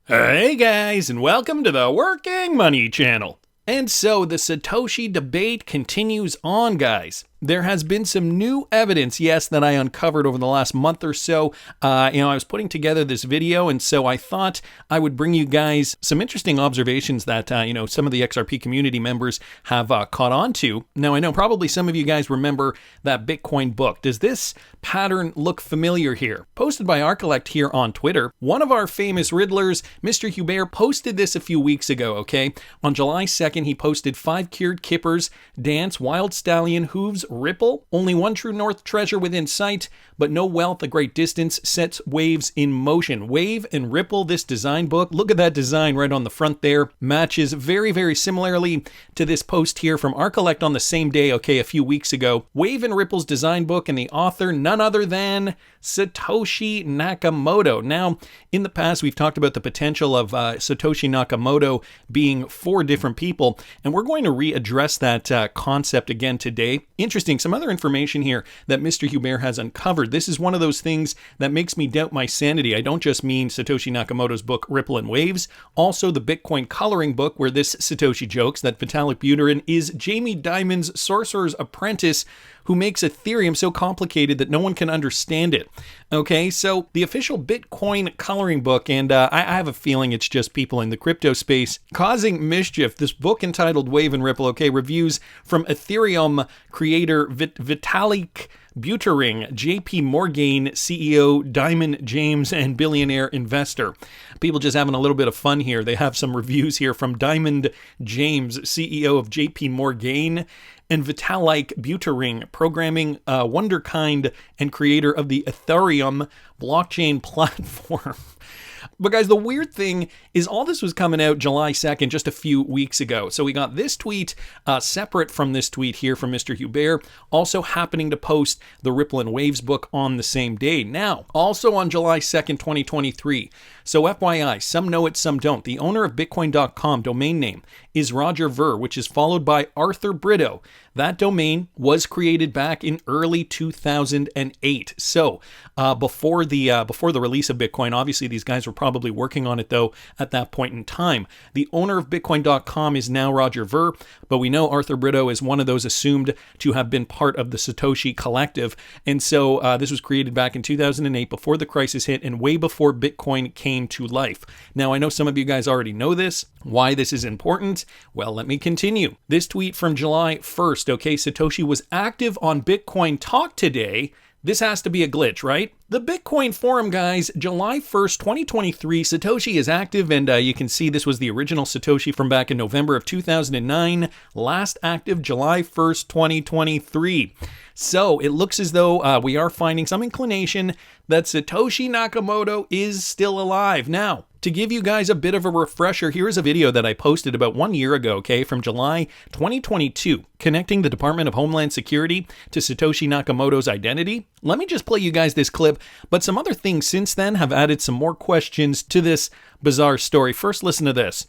Hey guys, and welcome to the Working Money Channel. And so the Satoshi debate continues on, guys. There has been some new evidence, yes, that I uncovered over the last month or so. I was putting together this video, and so I thought I would bring you guys some interesting observations that, some of the XRP community members have caught on to. Now, I know probably some of you guys remember that Bitcoin book. Does this pattern look familiar here? Posted by Arcollect here on Twitter. One of our famous riddlers, Mr. HBAR, posted this a few weeks ago, okay? On July 2nd, he posted 5 cured kippers, dance, wild stallion, hooves, ripple, only one true north treasure within sight, but no wealth a great distance, sets waves in motion. Wave and ripple, this design book. Look at that design right on the front there. Matches very, very similarly to this post here from Arcollect on the same day, okay, a few weeks ago. Wave and Ripple's design book, and the author, none other than Satoshi Nakamoto. Now, in the past, we've talked about the potential of Satoshi Nakamoto being 4 different people, and we're going to readdress that concept again today. Interesting, some other information here that Mr. HBAR has uncovered. This is one of those things that makes me doubt my sanity. I don't just mean Satoshi Nakamoto's book, Ripple and Waves, also the Bitcoin coloring book, where this Satoshi jokes that Vitalik Buterin is Jamie Dimon's sorcerer's apprentice who makes Ethereum so complicated that no one can understand it. Okay, so the official Bitcoin coloring book, and I have a feeling it's just people in the crypto space causing mischief. This book entitled Wave and Ripple, okay, reviews from Ethereum creator Vitalik Buterin, JP Morgan CEO, Diamond James, and billionaire investor. People just having a little bit of fun here. They have some reviews here from Diamond James, CEO of JP Morgan, and Vitalik Buterin, programming wonderkind and creator of the Ethereum blockchain platform. But guys, the weird thing is all this was coming out July 2nd, just a few weeks ago. So we got this tweet separate from this tweet here from Mr. HBAR, also happening to post the Ripple and Waves book on the same day. Now, also on July 2nd, 2023. So FYI, some know it, some don't. The owner of Bitcoin.com domain name is Roger Ver, which is followed by Arthur Brito. That domain was created back in early 2008. So before the release of Bitcoin, obviously these guys were probably working on it though at that point in time. The owner of Bitcoin.com is now Roger Ver, but we know Arthur Brito is one of those assumed to have been part of the Satoshi collective. And so this was created back in 2008 before the crisis hit and way before Bitcoin came to life. Now, I know some of you guys already know this. Why this is important? Well, let me continue. This tweet from July 1st, okay, Satoshi was active on Bitcoin Talk today. This has to be a glitch, right? The Bitcoin forum, guys, July 1st, 2023, Satoshi is active, and you can see this was the original Satoshi from back in November of 2009, last active July 1st, 2023. So it looks as though we are finding some inclination that Satoshi Nakamoto is still alive. Now, to give you guys a bit of a refresher, here's a video that I posted about 1 year ago, okay, from July 2022, connecting the Department of Homeland Security to Satoshi Nakamoto's identity. Let me just play you guys this clip, but some other things since then have added some more questions to this bizarre story. First, listen to this.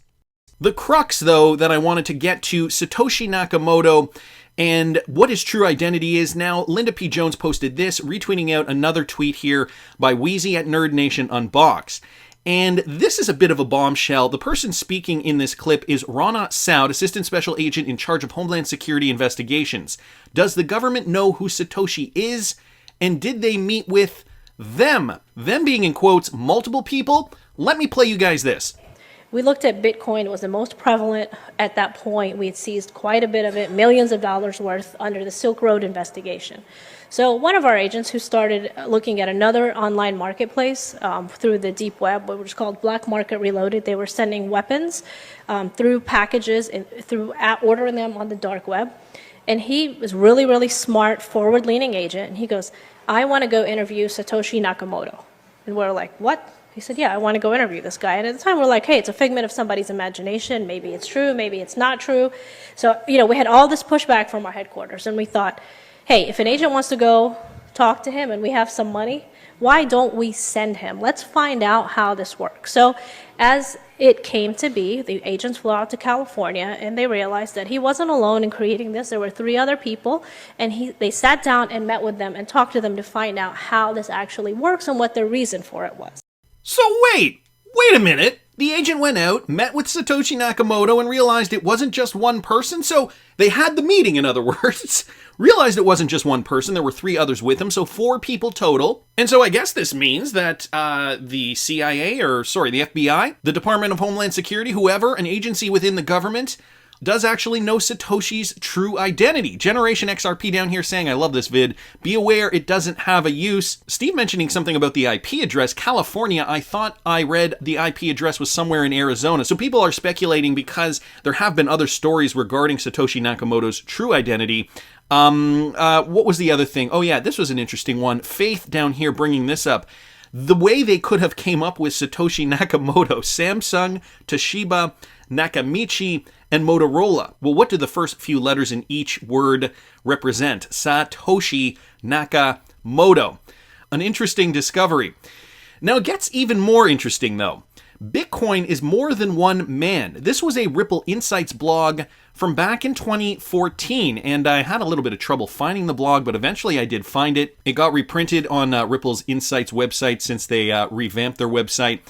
The crux, though, that I wanted to get to, Satoshi Nakamoto and what his true identity is. Now, Linda P. Jones posted this, retweeting out another tweet here by Wheezy at Nerd Nation Unboxed. And this is a bit of a bombshell. The person speaking in this clip is Rana Soud, Assistant Special Agent in charge of Homeland Security investigations. Does the government know who Satoshi is? And did they meet with them? Them being in quotes, multiple people? Let me play you guys this. We looked at Bitcoin. It was the most prevalent at that point. We had seized quite a bit of it, millions of dollars worth under the Silk Road investigation. So one of our agents who started looking at another online marketplace through the deep web, which was called Black Market Reloaded, they were sending weapons through packages and ordering them on the dark web. And he was really, really smart, forward-leaning agent. And he goes, I want to go interview Satoshi Nakamoto. And we're like, what? He said, yeah, I want to go interview this guy. And at the time, we're like, hey, it's a figment of somebody's imagination. Maybe it's true, maybe it's not true. So, we had all this pushback from our headquarters. And we thought, hey, if an agent wants to go talk to him and we have some money, why don't we send him? Let's find out how this works. So as it came to be, the agents flew out to California, and they realized that he wasn't alone in creating this. There were 3 other people, and they sat down and met with them and talked to them to find out how this actually works and what their reason for it was. So wait a minute. The agent went out, met with Satoshi Nakamoto, and realized it wasn't just one person, so they had the meeting, in other words. Realized it wasn't just one person, there were 3 others with him, so 4 people total. And so I guess this means that the CIA, the FBI, the Department of Homeland Security, whoever, an agency within the government, does actually know Satoshi's true identity. Generation XRP down here saying, I love this vid. Be aware it doesn't have a use. Steve mentioning something about the IP address. California, I thought I read the IP address was somewhere in Arizona. So people are speculating because there have been other stories regarding Satoshi Nakamoto's true identity. What was the other thing? Oh yeah, this was an interesting one. Faith down here bringing this up. The way they could have came up with Satoshi Nakamoto, Samsung, Toshiba, Nakamichi, and Motorola. Well, what do the first few letters in each word represent? Satoshi Nakamoto. An interesting discovery. Now, it gets even more interesting, though. Bitcoin is more than one man. This was a Ripple Insights blog from back in 2014, and I had a little bit of trouble finding the blog, but eventually I did find it. It got reprinted on Ripple's Insights website since they revamped their website.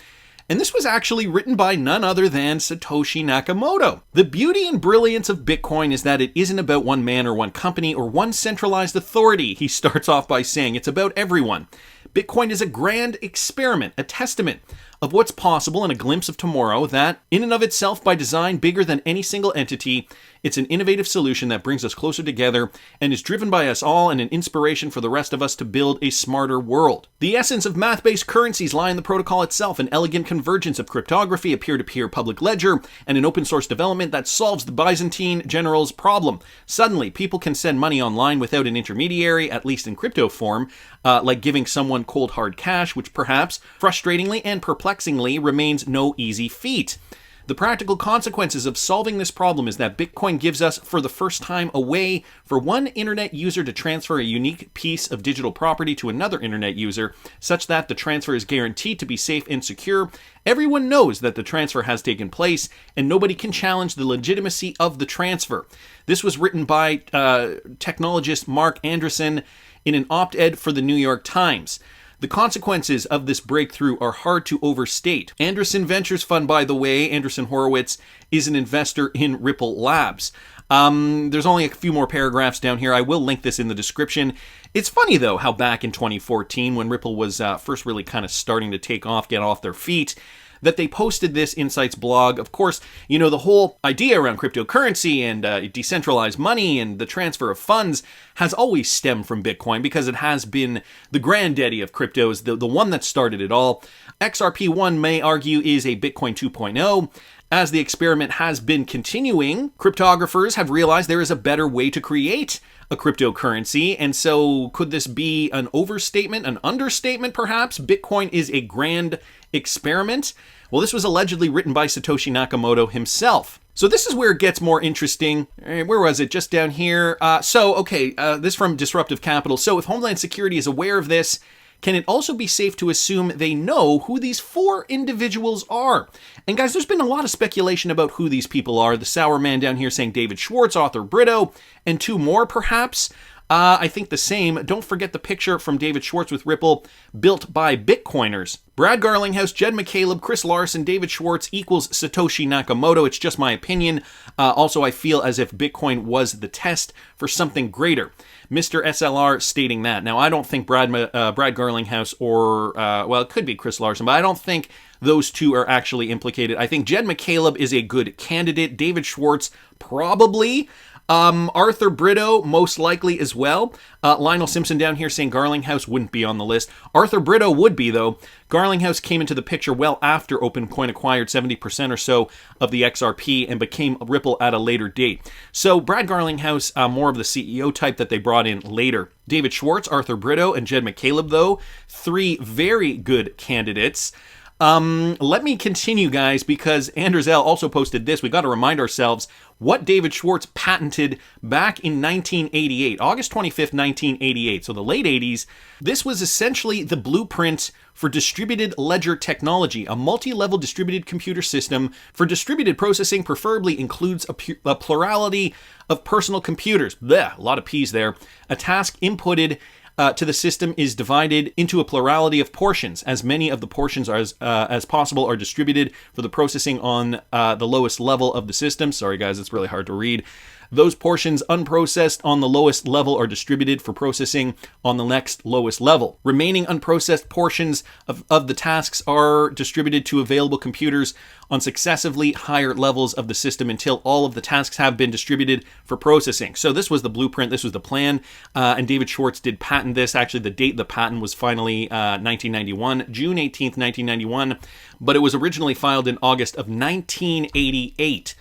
And this was actually written by none other than Satoshi Nakamoto. The beauty and brilliance of Bitcoin is that it isn't about one man or one company or one centralized authority. He starts off by saying it's about everyone. Bitcoin is a grand experiment, a testament of what's possible and a glimpse of tomorrow that, in and of itself, by design bigger than any single entity, it's an innovative solution that brings us closer together and is driven by us all and an inspiration for the rest of us to build a smarter world. The essence of math-based currencies lie in the protocol itself, an elegant convergence of cryptography, a peer-to-peer public ledger, and an open-source development that solves the Byzantine general's problem. Suddenly, people can send money online without an intermediary, at least in crypto form, like giving someone cold hard cash, which perhaps, frustratingly and perplexingly, remains no easy feat. The practical consequences of solving this problem is that Bitcoin gives us, for the first time, a way for one internet user to transfer a unique piece of digital property to another internet user, such that the transfer is guaranteed to be safe and secure. Everyone knows that the transfer has taken place, and nobody can challenge the legitimacy of the transfer. This was written by technologist Mark Andreessen in an op-ed for the New York Times. The consequences of this breakthrough are hard to overstate. Andreessen Ventures Fund, by the way, Andreessen Horowitz, is an investor in Ripple Labs. There's only a few more paragraphs down here. I will link this in the description. It's funny, though, how back in 2014, when Ripple was first really kind of starting to take off, get off their feet, that they posted this Insights blog. Of course, you know, the whole idea around cryptocurrency and decentralized money and the transfer of funds has always stemmed from Bitcoin because it has been the granddaddy of cryptos, the one that started it all. XRP 1 may argue is a Bitcoin 2.0. As the experiment has been continuing, cryptographers have realized there is a better way to create a cryptocurrency. And so could this be an overstatement, an understatement perhaps? Bitcoin is a grand experiment. Well, this was allegedly written by Satoshi Nakamoto himself. So this is where it gets more interesting. Where was it? Just down here. This from Disruptive Capital. So if Homeland Security is aware of this, can it also be safe to assume they know who these 4 individuals are? And guys, there's been a lot of speculation about who these people are. The sour man down here saying David Schwartz, Arthur Brito, and 2 more perhaps. I think the same. Don't forget the picture from David Schwartz with Ripple, built by Bitcoiners. Brad Garlinghouse, Jed McCaleb, Chris Larson, David Schwartz equals Satoshi Nakamoto. It's just my opinion. Also, I feel as if Bitcoin was the test for something greater. Mr. SLR stating that. Now, I don't think Brad Garlinghouse or, it could be Chris Larson, but I don't think those 2 are actually implicated. I think Jed McCaleb is a good candidate. David Schwartz, probably. Arthur Brito, most likely as well. Lionel Simpson down here saying Garlinghouse wouldn't be on the list. Arthur Brito would be, though. Garlinghouse came into the picture well after OpenCoin acquired 70% or so of the XRP and became Ripple at a later date. So Brad Garlinghouse, more of the CEO type that they brought in later. David Schwartz, Arthur Brito, and Jed McCaleb, though, 3 very good candidates. Let me continue, guys, because Andrezel also posted this. We got to remind ourselves what David Schwartz patented back in 1988, August 25th, 1988. So the late 80s. This was essentially the blueprint for distributed ledger technology. A multi-level distributed computer system for distributed processing preferably includes a plurality of personal computers. Blech, a lot of P's there. A task inputted to the system is divided into a plurality of portions. As many of the portions as possible are distributed for the processing on the lowest level of the system. Sorry guys, it's really hard to read. Those portions unprocessed on the lowest level are distributed for processing on the next lowest level. Remaining unprocessed portions of the tasks are distributed to available computers on successively higher levels of the system until all of the tasks have been distributed for processing. So this was the blueprint, this was the plan, and David Schwartz did patent this. Actually, the date of the patent was finally 1991, June 18th, 1991, but it was originally filed in August of 1988.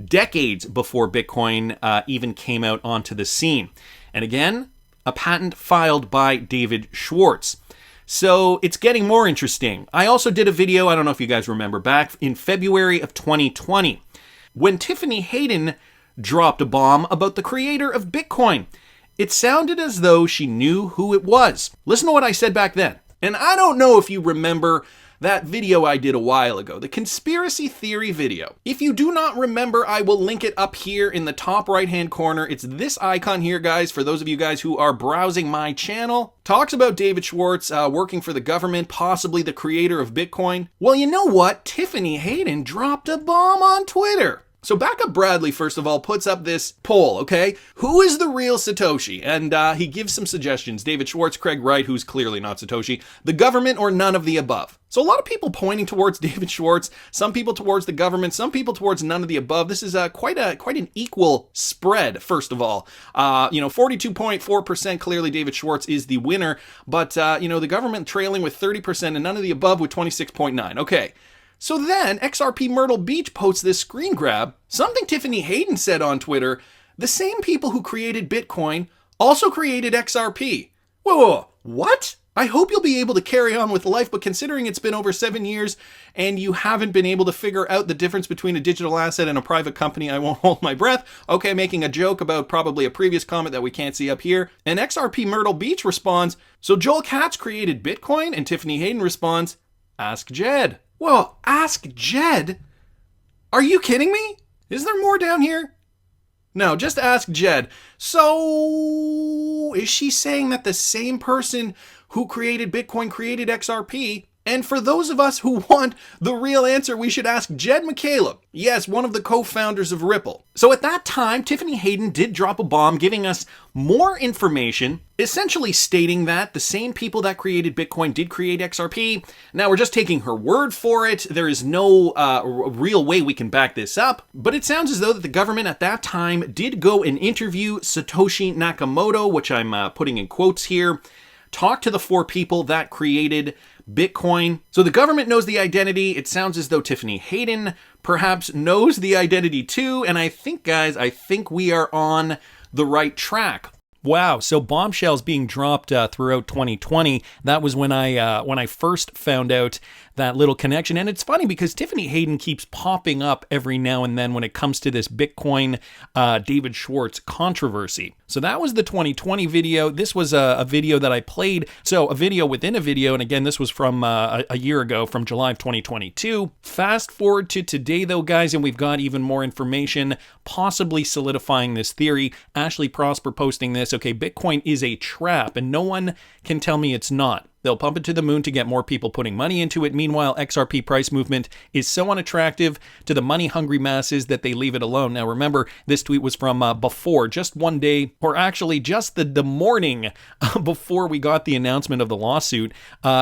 Decades before Bitcoin even came out onto the scene. And again, a patent filed by David Schwartz. So it's getting more interesting. I also did a video, I don't know if you guys remember, back in February of 2020, when Tiffany Hayden dropped a bomb about the creator of Bitcoin. It sounded as though she knew who it was. Listen to what I said back then. And I don't know if you remember that video I did a while ago, the conspiracy theory video. If you do not remember, I will link it up here in the top right hand corner. It's this icon here, guys, for those of you guys who are browsing my channel. Talks about David Schwartz working for the government, possibly the creator of Bitcoin. Well, you know what? Tiffany Hayden dropped a bomb on Twitter. So Backup Bradley, first of all, puts up this poll, okay? Who is the real Satoshi? And he gives some suggestions. David Schwartz, Craig Wright, who's clearly not Satoshi, the government, or none of the above. So a lot of people pointing towards David Schwartz, some people towards the government, some people towards none of the above. This is quite an equal spread, first of all. 42.4% clearly David Schwartz is the winner, but, the government trailing with 30% and none of the above with 26.9%. Okay. So then, XRP Myrtle Beach posts this screen grab, something Tiffany Hayden said on Twitter, the same people who created Bitcoin also created XRP. Whoa, what? I hope you'll be able to carry on with life, but considering it's been over 7 years and you haven't been able to figure out the difference between a digital asset and a private company, I won't hold my breath. Okay, making a joke about probably a previous comment that we can't see up here. And XRP Myrtle Beach responds, so Joel Katz created Bitcoin? And Tiffany Hayden responds, ask Jed. Well, ask Jed? Are you kidding me? Is there more down here? No, just ask Jed. So, is she saying that the same person who created Bitcoin created XRP? And for those of us who want the real answer, we should ask Jed McCaleb. Yes, one of the co-founders of Ripple. So at that time, Tiffany Hayden did drop a bomb giving us more information, essentially stating that the same people that created Bitcoin did create XRP. Now we're just taking her word for it. There is no real way we can back this up. But it sounds as though that the government at that time did go and interview Satoshi Nakamoto, which I'm putting in quotes here, talk to the 4 people that created Bitcoin. So the government knows the identity. It sounds as though Tiffany Hayden perhaps knows the identity too. And I think, guys, we are on the right track. Wow, so bombshells being dropped throughout 2020. That was when I first found out that little connection. And it's funny because Tiffany Hayden keeps popping up every now and then when it comes to this Bitcoin David Schwartz controversy. So that was the 2020 video. This was a video that I played. So a video within a video. And again, this was from a year ago, from July of 2022. Fast forward to today, though, guys, and we've got even more information, possibly solidifying this theory. Ashley Prosper posting this. Okay, Bitcoin is a trap, and no one can tell me it's not. They'll pump it to the moon to get more people putting money into it. Meanwhile, XRP price movement is so unattractive to the money-hungry masses that they leave it alone. Now, remember, this tweet was from before, just one day, or actually just the morning before we got the announcement of the lawsuit.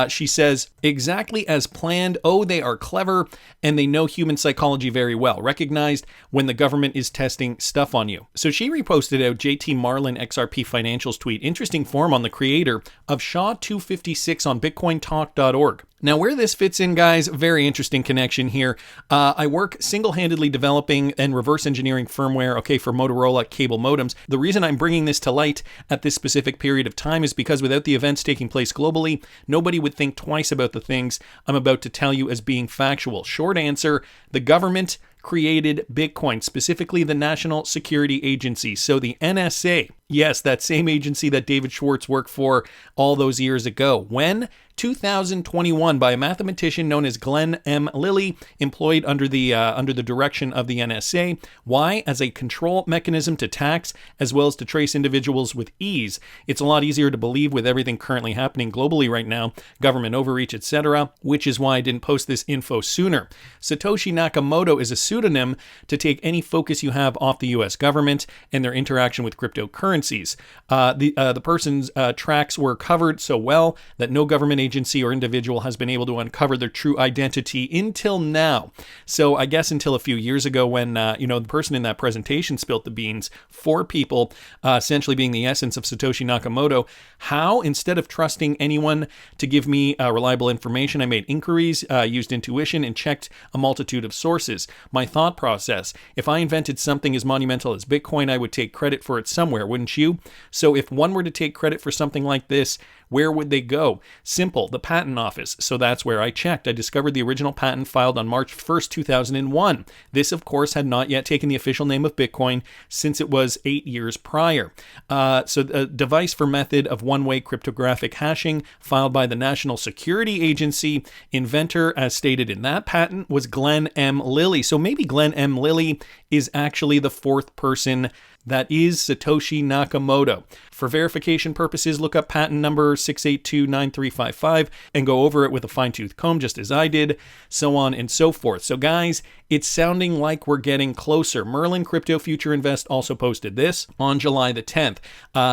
She says, exactly as planned. Oh, they are clever, and they know human psychology very well. Recognized when the government is testing stuff on you. So she reposted out JT Marlin XRP Financials tweet. Interesting form on the creator of SHA-256 on bitcointalk.org. Now, where this fits in, guys, very interesting connection here. I work single-handedly developing and reverse engineering firmware, okay, for Motorola cable modems. The reason I'm bringing this to light at this specific period of time is because without the events taking place globally, nobody would think twice about the things I'm about to tell you as being factual. Short answer, the government created Bitcoin, specifically the National Security Agency. So the NSA Yes, that same agency that David Schwartz worked for all those years ago. When? 2021, by a mathematician known as Glenn M. Lilly, employed under the direction of the NSA. Why? As a control mechanism to tax as well as to trace individuals with ease. It's a lot easier to believe with everything currently happening globally right now, government overreach, etc., which is why I didn't post this info sooner. Satoshi Nakamoto is a pseudonym to take any focus you have off the US government and their interaction with cryptocurrencies. The person's tracks were covered so well that no government agency or individual has been able to uncover their true identity until now. So I guess until a few years ago when, the person in that presentation spilt the beans, 4 people, essentially being the essence of Satoshi Nakamoto. How, instead of trusting anyone to give me reliable information, I made inquiries, used intuition, and checked a multitude of sources. My thought process: if I invented something as monumental as Bitcoin, I would take credit for it somewhere, wouldn't you? So if one were to take credit for something like this, where would they go? Simple, the patent office. So that's where I checked. I discovered the original patent filed on March 1st, 2001. This, of course, had not yet taken the official name of Bitcoin since it was 8 years prior. So the device for method of one-way cryptographic hashing filed by the National Security Agency. Inventor, as stated in that patent, was Glenn M. Lilly. So maybe Glenn M. Lilly is actually the 4th person that is Satoshi Nakamoto. For verification purposes, look up patent number 6829355 and go over it with a fine-tooth comb, just as I did, so on and so forth. So guys, it's sounding like we're getting closer. Merlin Crypto Future Invest also posted this on July the 10th.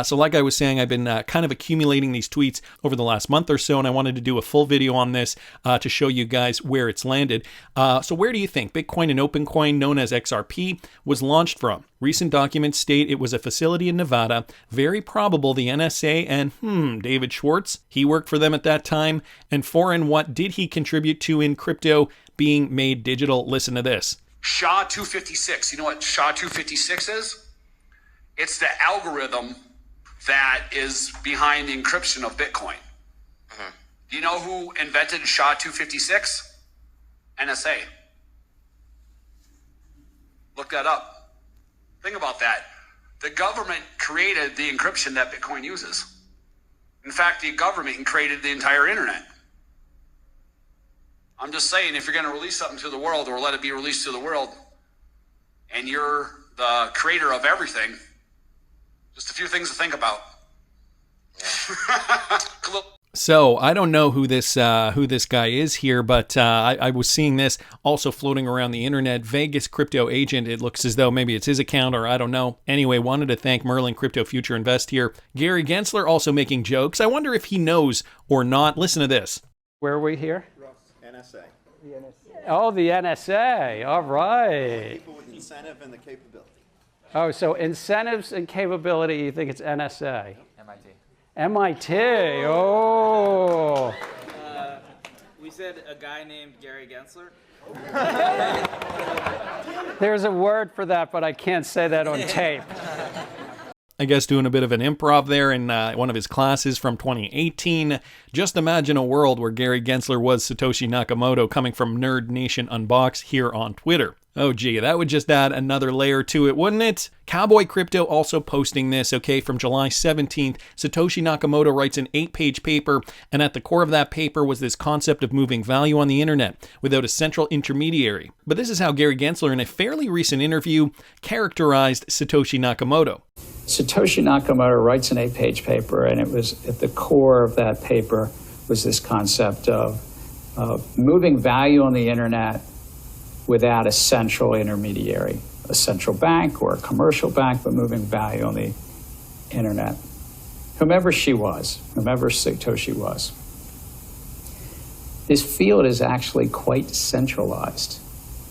So like I was saying, I've been kind of accumulating these tweets over the last month or so, and I wanted to do a full video on this to show you guys where it's landed. So where do you think Bitcoin and OpenCoin, known as XRP, was launched from? Recent documents state it was a facility in Nevada. Very probable the NSA and, David Schwartz, he worked for them at that time. And what did he contribute to in crypto being made digital? Listen to this. SHA-256. You know what SHA-256 is? It's the algorithm that is behind the encryption of Bitcoin. Do you know who invented SHA-256? NSA. Look that up. Think about that. The government created the encryption that Bitcoin uses. In fact, the government created the entire internet. I'm just saying, if you're going to release something to the world or let it be released to the world, and you're the creator of everything, just a few things to think about. Yeah. So I don't know who this guy is here, but I was seeing this also floating around the internet. Vegas Crypto Agent. It looks as though maybe it's his account, or I don't know. Anyway, wanted to thank Merlin Crypto Future Invest here. Gary Gensler also making jokes. I wonder if he knows or not. Listen to this. Where are we here? NSA. Oh, the NSA. All right. People with incentive and the capability. Oh, so incentives and capability, you think it's NSA? MIT. MIT. Oh. We said a guy named Gary Gensler. There's a word for that, but I can't say that on tape. I guess doing a bit of an improv there in one of his classes from 2018. Just imagine a world where Gary Gensler was Satoshi Nakamoto, coming from Nerd Nation Unbox here on Twitter. Oh gee, that would just add another layer to it, wouldn't it? Cowboy Crypto also posting this, okay, from July 17th. Satoshi Nakamoto writes an 8-page paper, and at the core of that paper was this concept of moving value on the internet without a central intermediary. But this is how Gary Gensler, in a fairly recent interview, characterized Satoshi Nakamoto. Satoshi Nakamoto writes an 8-page paper, and it was at the core of that paper was this concept of moving value on the internet without a central intermediary, a central bank or a commercial bank, but moving value on the internet. Whomever Satoshi was. This field is actually quite centralized.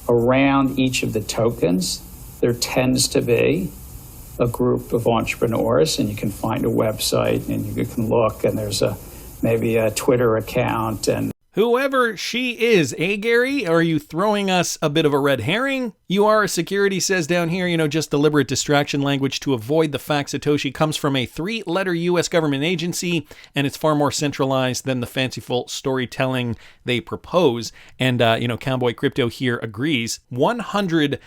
Around each of the tokens, there tends to be a group of entrepreneurs, and you can find a website and you can look, and there's maybe a Twitter account and Whoever she is, Gary? Are you throwing us a bit of a red herring? You are, security says down here, just deliberate distraction language to avoid the fact Satoshi comes from a 3-letter U.S. government agency, and it's far more centralized than the fanciful storytelling they propose. And, Cowboy Crypto here agrees 100%.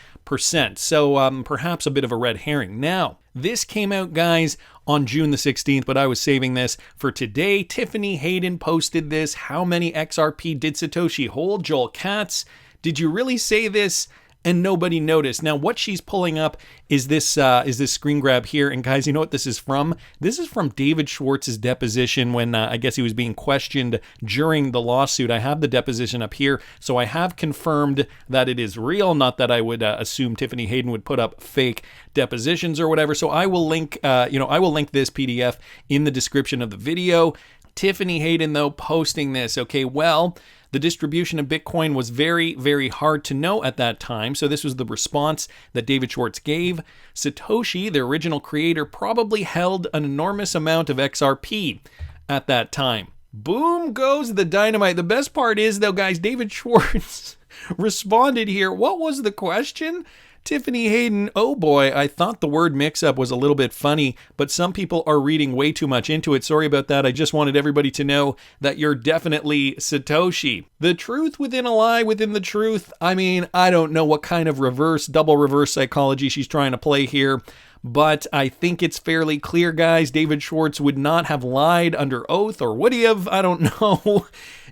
So perhaps a bit of a red herring. Now, This came out, guys, on June the 16th, but I was saving this for today. Tiffany Hayden posted this. How many XRP did Satoshi hold? Joel Katz, did you really say this and nobody noticed? Now, what she's pulling up is this screen grab here. And guys, you know what this is from? This is from David Schwartz's deposition when I guess he was being questioned during the lawsuit. I have the deposition up here, so I have confirmed that it is real. Not that I would assume Tiffany Hayden would put up fake depositions or whatever. So I will link, I will link this PDF in the description of the video. Tiffany Hayden, though, posting this. Okay, well, the distribution of Bitcoin was very, very hard to know at that time. So this was the response that David Schwartz gave. Satoshi, the original creator, probably held an enormous amount of XRP at that time. Boom goes the dynamite. The best part is, though, guys, David Schwartz responded here. What was the question? Tiffany Hayden, oh boy, I thought the word mix-up was a little bit funny, but some people are reading way too much into it. Sorry about that. I just wanted everybody to know that you're definitely Satoshi. The truth within a lie within the truth. I mean, I don't know what kind of double reverse psychology she's trying to play here, but I think it's fairly clear, guys. David Schwartz would not have lied under oath, or would he have? I don't know.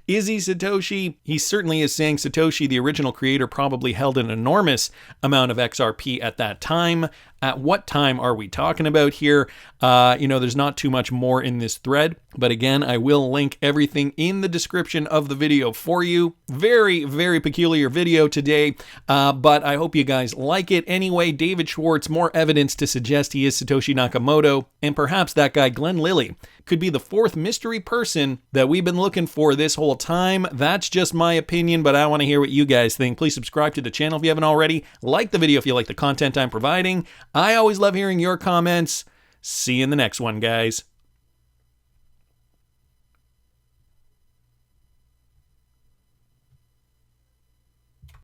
Is he Satoshi? He certainly is saying Satoshi, the original creator, probably held an enormous amount of XRP at that time. At what time are we talking about here? There's not too much more in this thread, but again, I will link everything in the description of the video for you. Very, very peculiar video today, but I hope you guys like it. Anyway, David Schwartz, more evidence to suggest he is Satoshi Nakamoto, and perhaps that guy, Glenn Lilly, could be the fourth mystery person that we've been looking for this whole time. That's just my opinion, but I want to hear what you guys think. Please subscribe to the channel if you haven't already. Like the video if you like the content I'm providing. I always love hearing your comments. See you in the next one, guys.